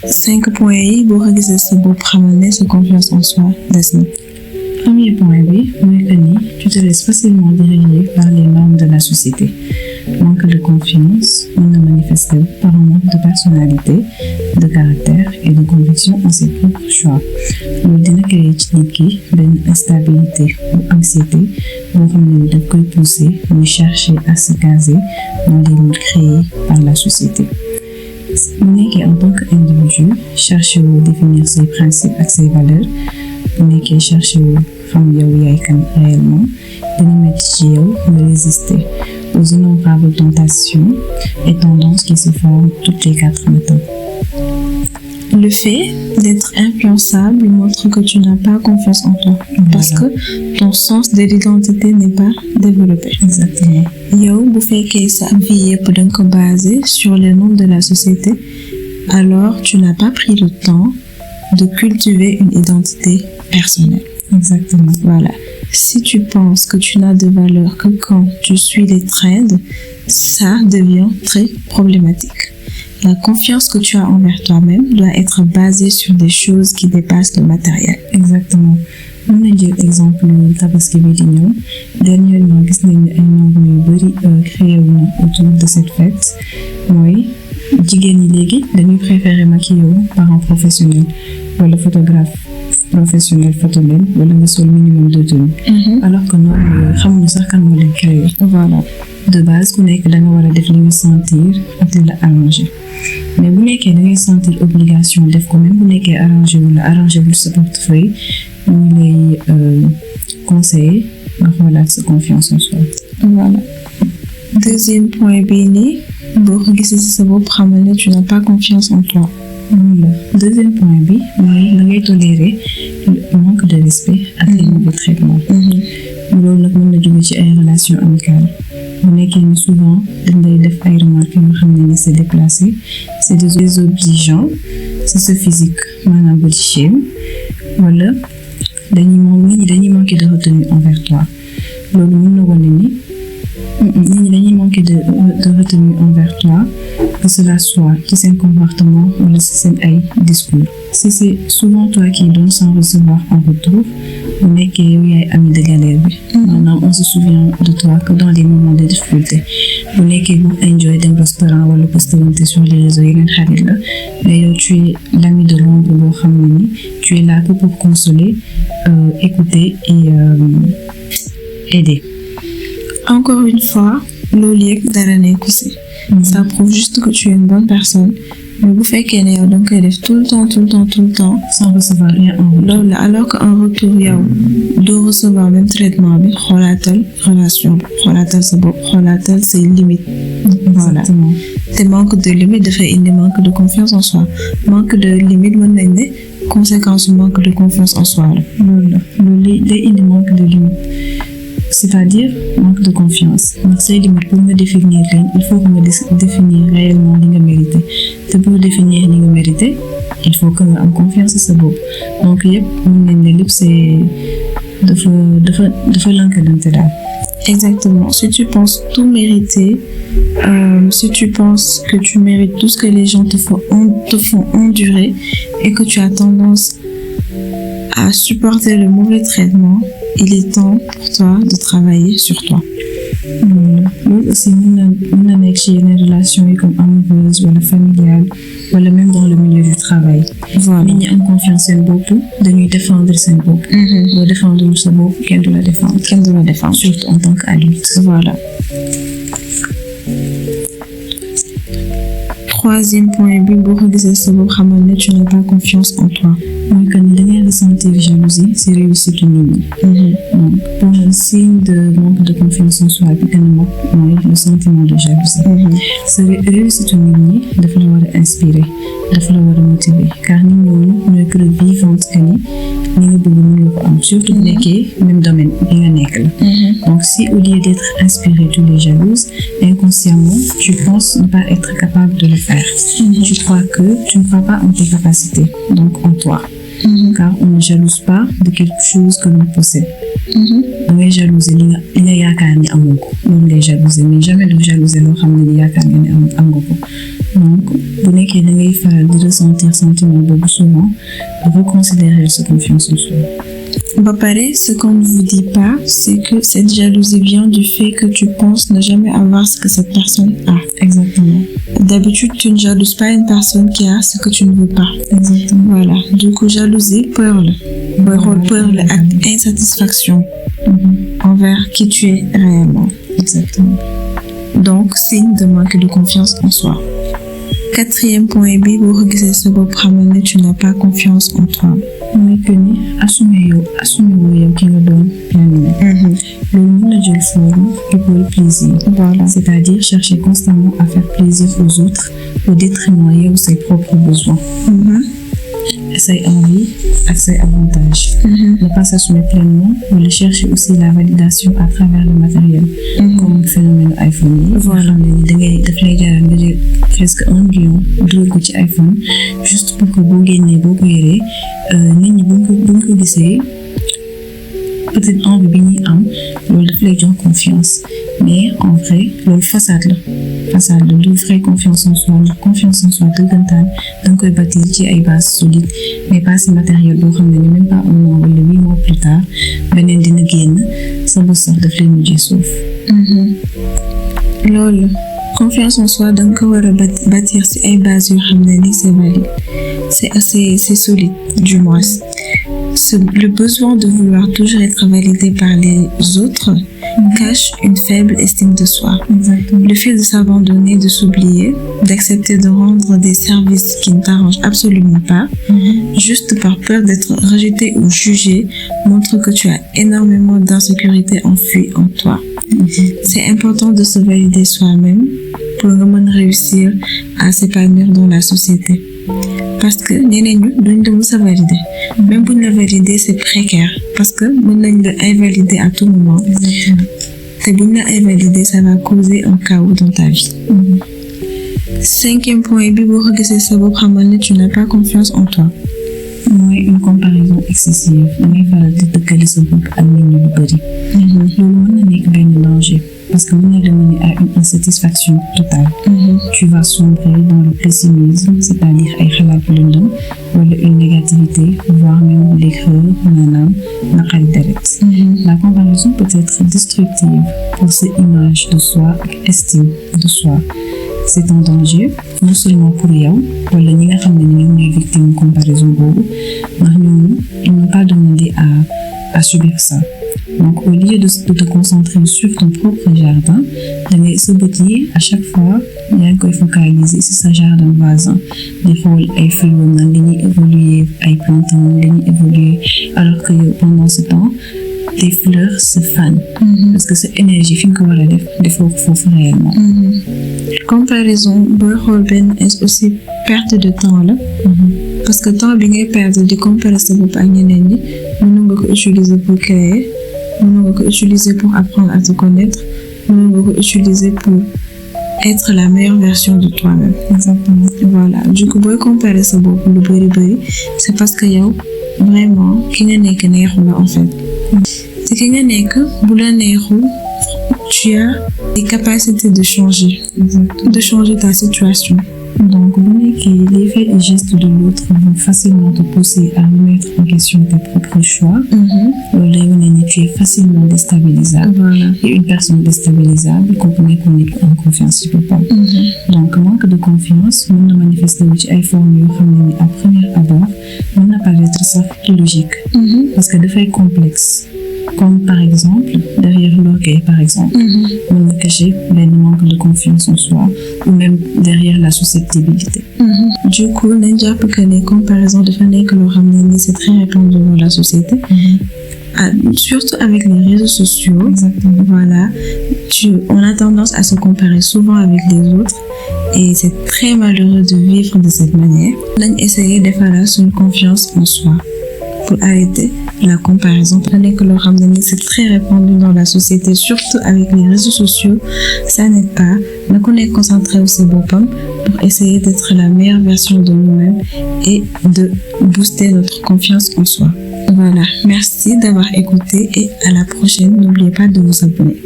5 points yi boo ko gisee sa bopp xamal ne sa confiance en soi des na. Premier point bi mooy que ni tu te laisses facilement diriger par les normes de la société. Manque de confiance mën na manifester par un manque de personnalité, de caractère et de conviction en ses propres choix. Loolu dina créer ci nit ki benn instabilité ou anxiété boo xam ne daf koy pousser muy chercher à se caser dans les modes créés par la société. Bu nekkee en tant qu'individu chercher wu définir ses principes ak ses valeurs bu nekkee chercher wu xam yow yaay kan réellement dina metti ci yow nga résister aux innombrables tentations et tendances qui se forment toutes les 4 matins. Le fait d'être influençable montre que tu n'as pas confiance en toi. Parce que ton sens de l'identité n'est pas développé. Exactement. yow bu fekkee sa vie yëpp danga ko basé sur les normes de la société, alors tu n'as pas pris le temps de cultiver une identité personnelle. Exactement. Voilà. Si tu penses que tu n'as de valeur que quand tu suis les trends, ça devient très problématique. La confiance que tu as envers toi-même doit être basée sur des choses qui dépassent le matériel. Exactement. Mën na jël exemple tabaski bi di ñëw dernièrement gis nañu ay normes yu bari créé wu na autour de cette fête mooy jigéen ñi léegi dañuy préférer maquiller wu par un professionnel wala photographe professionnel photo leen wala nga sol minimum de tenue. Alors que normes yooyu xamuñu sax kan moo leen créé. Voilà. De base ku nekk da nga war a def li nga sentir ak li la arrangé mais bu nekkee da ngay sentir obligation def ko même bu nekkee arrangé wala arrangé wul sa portefeuille ñu lay conseiller nga xoolaat sa confiance en soi. Voilà. Deuxième point bii nii boo ko gisee ci sa bopp xamal ne tu n'as pas confiance en toi. Deuxième point bi mooy da ngay tolérer le manque de respect ak les mauvais traitements. loolu nag mën na jóge ci ay relations amicales bu nekkee ni souvent dañ lay def ay remarques yoo xam ne c'est déplacé c'est désobligeant c'est ce physique maanaam body shame wala nit ñi dañuy manquer de retenue envers toi loolu mën na wane ni nit ñi dañuy manquer de retenue envers toi que cela soit ci seen comportement wala ci seen ay discours. Si c'est souvent toi qui donnes sans recevoir en retour bu nekkee yow yaay ami de galère bi maanaam on se souvient de toi que dans les moments de difficulté bu nekkee bu enjoy dem restaurant wala postérité sur les réseaux yeneen xarit la mais yow tu es l'ami de l'ombre boo xam ne ni tu es là que pour consoler écouter et aider. Encore une fois loolu yëpp dara nekku ci. Ça prouve juste que tu es une bonne personne. Mais bu fekkee ne yow danga koy def tout le temps sans recevoir rien en retour. loolu la alors que en retour yow doo recevoir même traitement bi xoolaatal relation bi xoolaatal sa bopp xoolaatal say limites. Voilà. Te manque de limite dafay indi manque de confiance en soi. Manque de limite mën nañ ne conséquence manque de confiance en soi la. loolu day indi manque de limite. C'est-à-dire manque de confiance ndax say limites pour nga définir leen il faut que nga définir réellement li nga mérité te pour définir li nga mérité il faut que nga am confiance sa bopp donc yëpp mën nañ ne lépp c'est dafa lëkkalante daal. Exactement. Si tu penses tout mériter, si tu penses que tu mérites tout ce que les gens te font endurer et que tu as tendance à supporter le mauvais traitement, il est temps pour toi de travailler sur toi. Loolu aussi mën na nekk ci yeneen relations yi comme amoureuse wala familiale wala même dans le milieu du travail. Voilà. Nit ñi am confiance seen bopp dañuy défendre seen bopp. boo défendre sa bopp kenn du la défendre. Surtout en tant qu'adulte. Voilà. Troisième point bi boo ko gisee sa bopp xamal ne tu n'as pas confiance en toi. mooy que ni da ngay ressentir jalousie ci réussite nit ñi. Donc pour un signe de manque de confiance en soi bi gën a mag mooy le sentiment de jalousie. sa réussite nit ñi dafa la war a inspirer dafa la war a motiver car nit ñooñu ñooy preuve vivante que ni nga bëgg mënoo ko am surtout bu nekkee même domaine bi nga nekk la. Donc si au lieu d'être inspiré tu les jalouses inconsciemment tu penses ne pas être capable de le faire. Tu ne crois pas en tes capacités donc en toi. Car on ne jalouse pas de quelque chose que l'on possède. Da ngay jalouser li nga yaakaar ni amoo ko loolu ngay jalouser mais jamais de jalouser loo xam ne ni yaakaar nga ni am nga ko donc bu nekkee da ngay faral di ressentir sentiment boobu souvent reconsidérer sa confiance en soi. Bah, pareil, ce qu'on ne vous dit pas, c'est que cette jalousie vient du fait que tu penses ne jamais avoir ce que cette personne a. Exactement. D'habitude, tu ne jalouses pas une personne qui a ce que tu ne veux pas. Exactement. Voilà. Du coup, jalousie, peur, acte insatisfaction envers qui tu es réellement. Exactement. Donc, signe de manque de confiance en soi. 4e point bi boo ko gisee sa bopp xamal ne tu n'as pas confiance en toi. mooy que ni assumer woo yow ki nga doon pleinement. loolu mën na jël forme du pôle plaisir. Voilà. C'est-à-dire chercher constamment à faire plaisir aux autres au détriment yow ses propres besoins. Say envies ak say avantages. Ne pas s'assumer pleinement wala chercher aussi la validation à travers le matériel. Comme phénomène iPhone yi. Voilà. daf lay jaral nga jël presque 1 million dugal ko ci iPhone juste pour que boo génnee boo ko yoree nit ñi buñ ko gisee peut-être envie bi ñuy am loolu daf lay jox confiance mais en vrai loolu façade la du vraie confiance en soi. Confiance en soi dëggantaan danga koy bâtir ci ay bases solides mais pas si matériel boo xam ne ni même pas 1 mois wala 8 mois plus tard beneen dina génn sa bos sax daf lay mujjee suuf. loolu confiance en soi danga ko war a bâtir ci ay bases yoo xam ne ni c'est valide, c'est solide du moins. Le besoin de vouloir toujours être validé par les autres cache une faible estime de soi. Exactement. Le fait de s'abandonner, de s'oublier, d'accepter de rendre des services qui ne t'arrangent absolument pas, juste par peur d'être rejeté ou jugé, montre que tu as énormément d'insécurité enfouie en toi. C'est important de se valider soi-même pour vraiment réussir à s'épanouir dans la société. Parce que ñeneen ñu duñ la mës a valider. Même buñ la valider, c'est précaire. Parce que mën nañ la invalider à tout moment. Exactement. Te buñ la invalider, ça va causer un chaos dans ta vie. 5e point bi boo ko gisee sa bopp xamal ne tu n'as pas confiance en toi. mooy une comparaison excessive dangay faral di dëkkale sa bopp ak nit ñi lu bari. loolu mën na nekk benn danger parce que mën na mener à une insatisfaction totale. Tu vas sombrer dans le pessimisme, c'est-à-dire ay xalaat yu lëndëm wala une négativité voire même l'aigreur maanaam naqari deret. La comparaison peut être destructive pour cette image de soi ak estime de soi. C'est un danger non seulement pour yow wala ñi nga xam ne ñoom ñooy victime comparaison boobu ndax ñoom ils n'ont pas demandé à subir ça. Donc au lieu de te concentrer sur ton propre jardin dangay sa bët yi à chaque fois yaa ngi koy focaliser ci sa jardin voisin di xool ay fleurs nan la ñuy évoluer ay plantes nan la ñuy évoluer alors que yow pendant ce temps tes fleurs se fanent parce que sa énergie fi nga ko war a defoo ko foofu réellement. Comparaison booy xool benn aussi perte de temps la. parce que temps bi ngay perdre di comparer sa bopp ak ñeneen ñi mën nga ko utiliser pour créer, mën nga ko utiliser pour apprendre à te connaître, mën nga ko utiliser pour être la meilleure version de toi-même. Exactement. Voilà, du coup booy comparer sa bopp lu bari c'est parce que yow vraiment ki nga nekk neexu la en fait. te ki nga nekk bu la neexul tu as les capacités de changer. Exactement. De changer ta situation. Donc, les faits et gestes de l'autre vont facilement te pousser à remettre en question tes propres choix. Tu es facilement déstabilisable. Voilà. Et une personne déstabilisable, comprenez qu'on est en confiance, tu peux pas. Donc, manque de confiance, on ne manifeste pas une forme à premier abord, on n'a pas d'être ça logique. Parce que de faits complexes. Comme par exemple, derrière l'orgueil, par exemple, on a caché le manque de confiance en soi, ou même derrière la susceptibilité. Du coup, on a déjà que les comparaisons de famille que l'on ramène, c'est très répandu dans la société. Surtout avec les réseaux sociaux. Exactement. Voilà. On a tendance à se comparer souvent avec les autres. Et c'est très malheureux de vivre de cette manière. On a essayé de faire une confiance en soi pour arrêter la comparaison. C'est très répandu dans la société, surtout avec les réseaux sociaux. Ça n'aide pas. Donc on est concentré au Sebopom pour essayer d'être la meilleure version de nous-mêmes et de booster notre confiance en soi. Voilà. Merci d'avoir écouté et à la prochaine. N'oubliez pas de vous abonner.